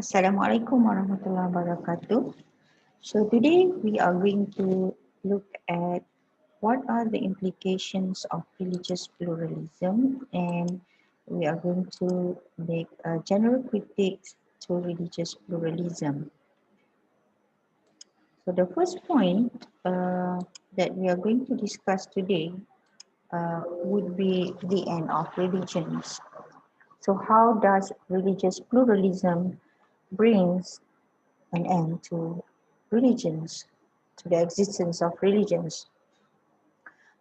Assalamualaikum warahmatullahi wabarakatuh. So today we are going to look at what are the implications of religious pluralism, and we are going to make a general critiques to religious pluralism. So the first point that we are going to discuss today would be the end of religions. So how does religious pluralism brings an end to religions, to the existence of religions?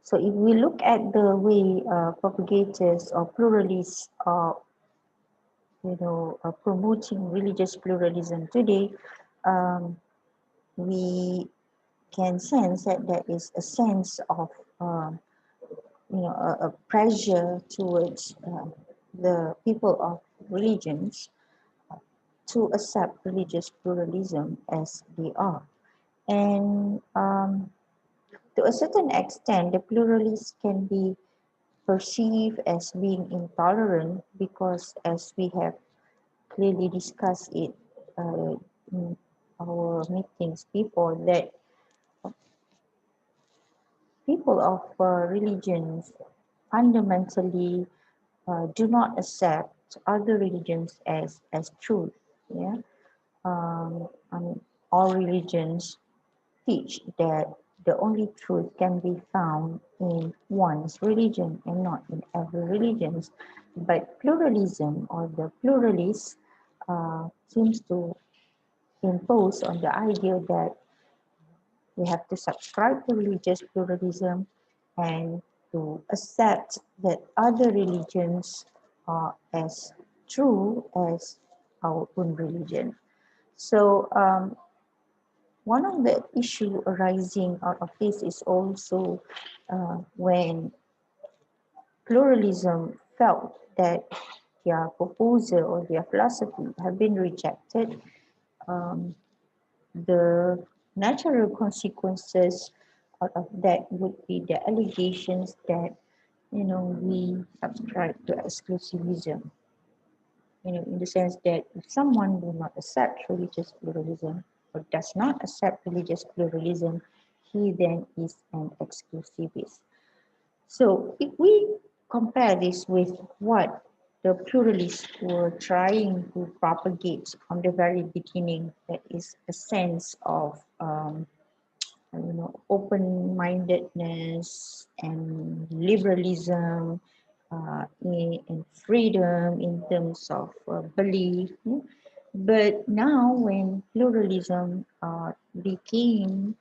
So if we look at the way propagators or pluralists are, promoting religious pluralism today, um, we can sense that there is a sense of, a pressure towards the people of religions to accept religious pluralism as they are. And to a certain extent, the pluralists can be perceived as being intolerant because, as we have clearly discussed it in our meetings before, that people of religions fundamentally do not accept other religions as truth. Yeah, I mean, all religions teach that the only truth can be found in one's religion and not in every religion. But pluralism or the pluralists seems to impose on the idea that we have to subscribe to religious pluralism and to accept that other religions are as true as our own religion. So one of the issue arising out of this is also when pluralism felt that their proposal or their philosophy have been rejected, um, the natural consequences out of that would be the allegations that we subscribe to exclusivism. In the sense that if someone will not accept religious pluralism or does not accept religious pluralism, he then is an exclusivist. So if we compare this with what the pluralists were trying to propagate from the very beginning, that is a sense of open-mindedness and liberalism, in freedom in terms of belief. But now when pluralism became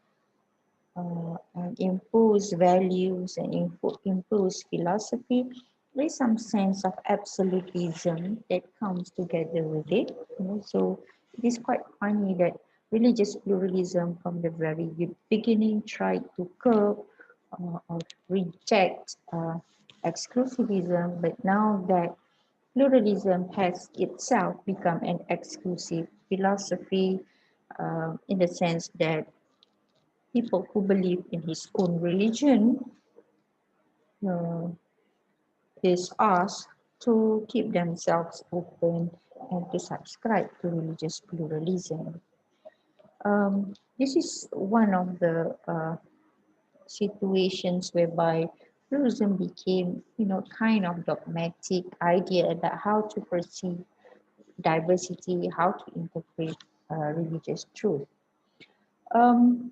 and impose values and impose philosophy, there is some sense of absolutism that comes together with it. So it is quite funny that religious pluralism from the very beginning tried to curb or reject exclusivism, but now that pluralism has itself become an exclusive philosophy, in the sense that people who believe in his own religion uh, is asked to keep themselves open and to subscribe to religious pluralism. This is one of the situations whereby pluralism became, kind of dogmatic idea about how to perceive diversity, how to interpret religious truth. Um,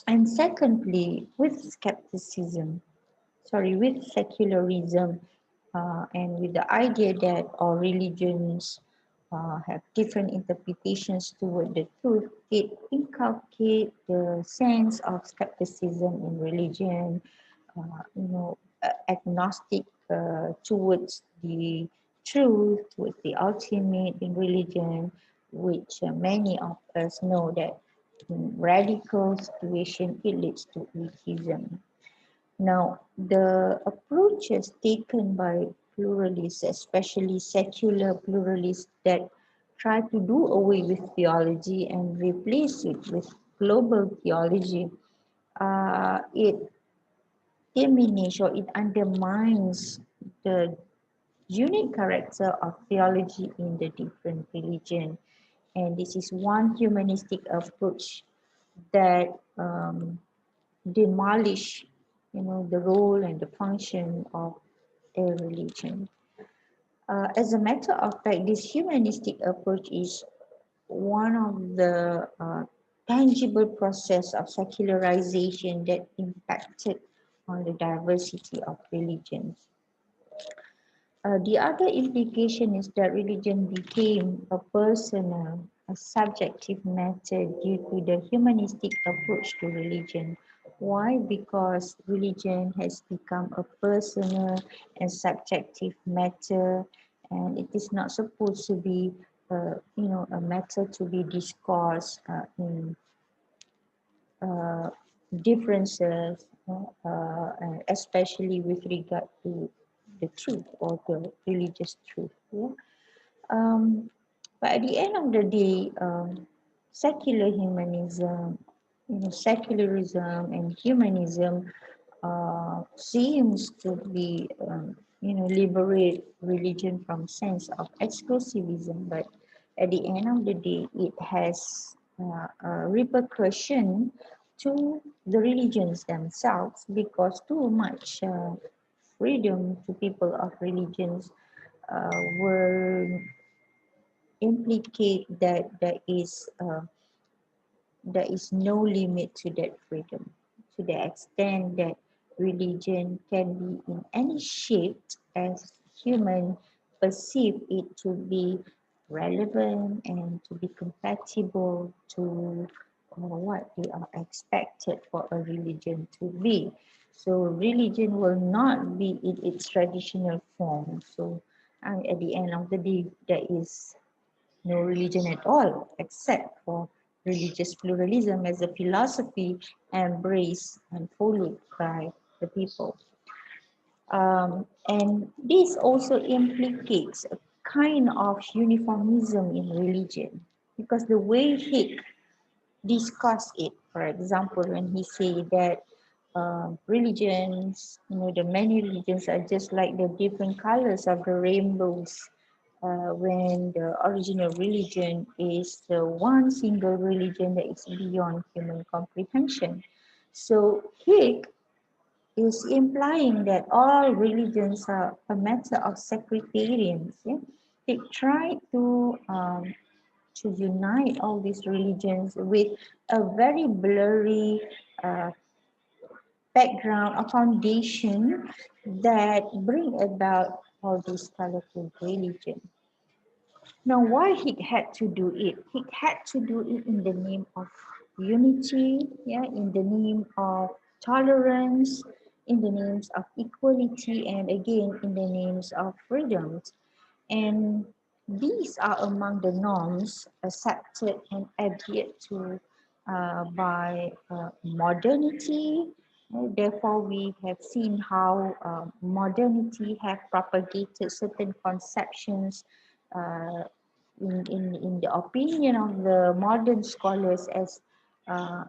and secondly, with secularism, and with the idea that all religions have different interpretations toward the truth, it inculcates the sense of skepticism in religion, agnostic towards the truth, towards the ultimate in religion, which many of us know that in radical situation it leads to atheism. Now, the approaches taken by pluralists, especially secular pluralists that try to do away with theology and replace it with global theology, it diminishes or it undermines the unique character of theology in the different religion. And this is one humanistic approach that demolish, the role and the function of a religion. As a matter of fact, this humanistic approach is one of the tangible process of secularization that impacted on the diversity of religions. The other implication is that religion became a personal, a subjective matter due to the humanistic approach to religion. Why? Because religion has become a personal and subjective matter, and it is not supposed to be, a matter to be discussed in differences, especially with regard to the truth or the religious truth. Yeah? Um, but at the end of the day, secular humanism, secularism and humanism seems to be, liberate religion from sense of exclusivism. But at the end of the day, it has a repercussion to the religions themselves, because too much freedom to people of religions will implicate that there is no limit to that freedom, to the extent that religion can be in any shape as human perceive it to be relevant and to be compatible to what they are expected for a religion to be. So religion will not be in its traditional form. So at the end of the day, there is no religion at all, except for religious pluralism as a philosophy embraced and followed by the people. And this also implicates a kind of uniformism in religion, because the way he discuss it, for example, when he say that religions, the many religions are just like the different colors of the rainbows, when the original religion is the one single religion that is beyond human comprehension. So Hegel is implying that all religions are a matter of sectarians. Yeah? They try to unite all these religions with a very blurry uh, background or foundation that bring about all these colorful religions. Now, why he had to do it? He had to do it in the name of unity, yeah, in the name of tolerance, in the names of equality, and again in the names of freedoms. And these are among the norms accepted and adhered to by modernity. Therefore, we have seen how modernity have propagated certain conceptions uh, in the opinion of the modern scholars as a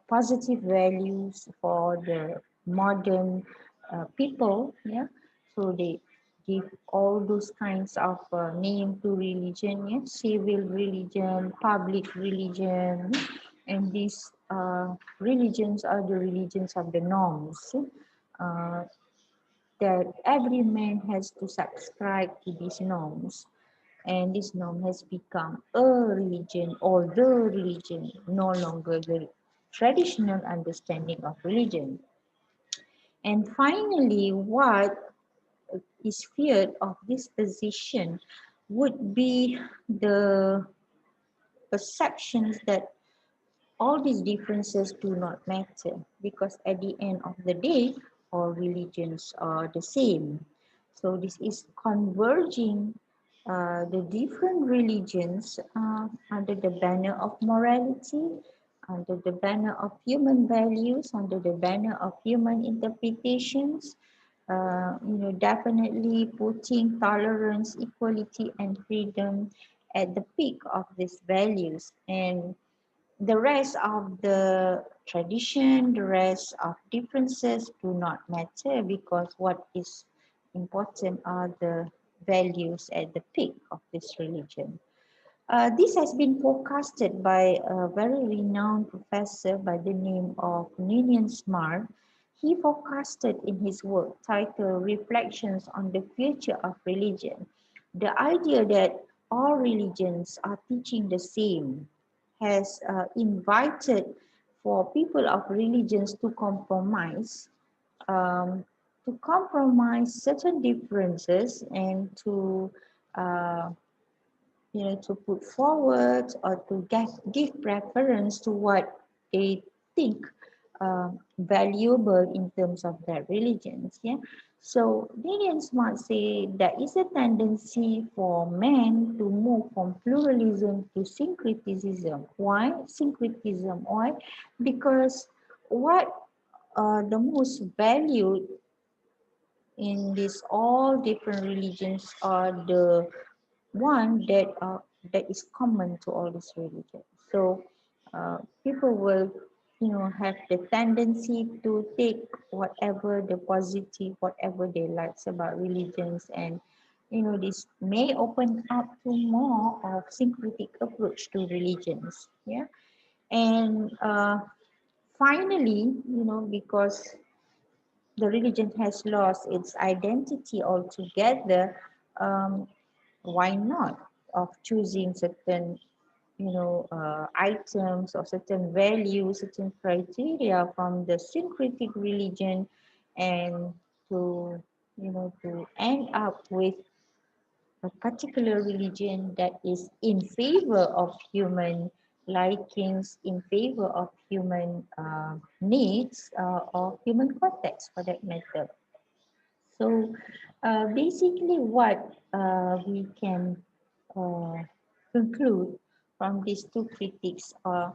positive values for the modern people. Yeah, so they give all those kinds of name to religion. Yeah, civil religion, public religion, and these religions are the religions of the norms. Uh, that every man has to subscribe to these norms, and this norm has become a religion or the religion, no longer the traditional understanding of religion. And finally, what is feared of this position would be the perceptions that all these differences do not matter, because at the end of the day, all religions are the same. So this is converging the different religions under the banner of morality, under the banner of human values, under the banner of human interpretations, definitely putting tolerance, equality, and freedom at the peak of these values. And the rest of the tradition, the rest of differences do not matter, because what is important are the values at the peak of this religion. This has been forecasted by a very renowned professor by the name of Ninian Smart. He forecasted in his work titled Reflections on the Future of Religion the idea that all religions are teaching the same has invited for people of religions um, to compromise certain differences and to uh, to put forward or to give preference to what they think valuable in terms of their religions. Yeah. So Daniels might say there is a tendency for men to move from pluralism to syncretism. Why syncretism? Why? Because what the most valued in these all different religions are the one that is common to all these religions. So people will, have the tendency to take whatever the positive, whatever they likes about religions, and this may open up to more of syncretic approach to religions. Yeah, and finally, because the religion has lost its identity altogether, um, why not of choosing certain items or certain values, certain criteria from the syncretic religion, and to to end up with a particular religion that is in favor of human likings, in favor of human needs, or human context for that matter. So basically what we can uh, conclude from these two critiques are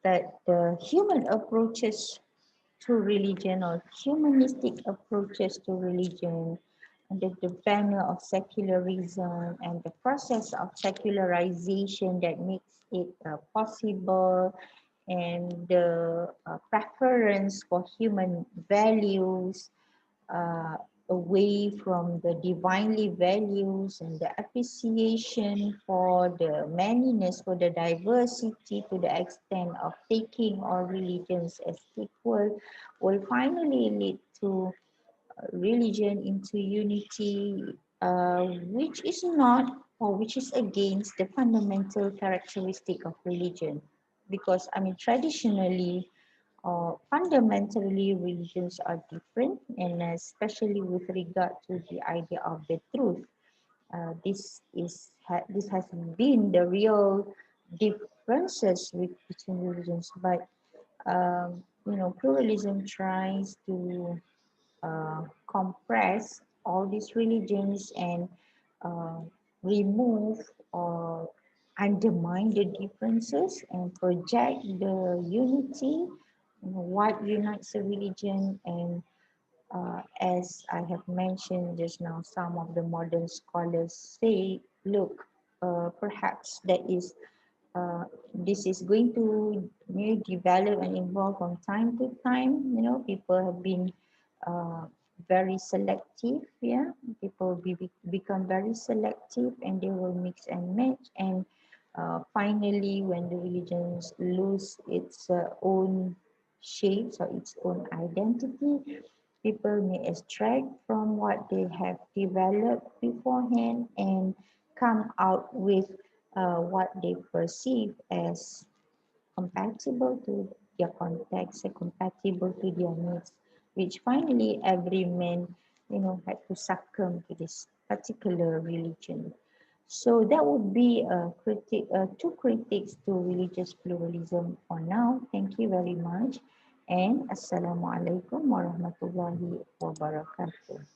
that the human approaches to religion or humanistic approaches to religion under the banner of secularism and the process of secularization that makes it possible, and the preference for human values uh, away from the divinely values and the appreciation for the manyness, for the diversity to the extent of taking all religions as equal, will finally lead to religion into unity, which is not or which is against the fundamental characteristic of religion. Because I mean, traditionally, fundamentally religions are different, and especially with regard to the idea of the truth. This has been the real differences between religions, but pluralism tries to compress all these religions and uh, remove or undermine the differences and project the unity, what unites a religion. And as I have mentioned just now, some of the modern scholars say, look, perhaps this is going to develop and evolve from time to time. People have been uh, very selective. Yeah, people become very selective, and they will mix and match. And finally, when the religions lose its own shapes or its own identity, people may extract from what they have developed beforehand and come out with what they perceive as compatible to their context and compatible to their needs, which finally every man, had to succumb to this particular religion. So that would be two critiques to religious pluralism for now. Thank you very much. And Assalamu alaikum warahmatullahi wabarakatuh.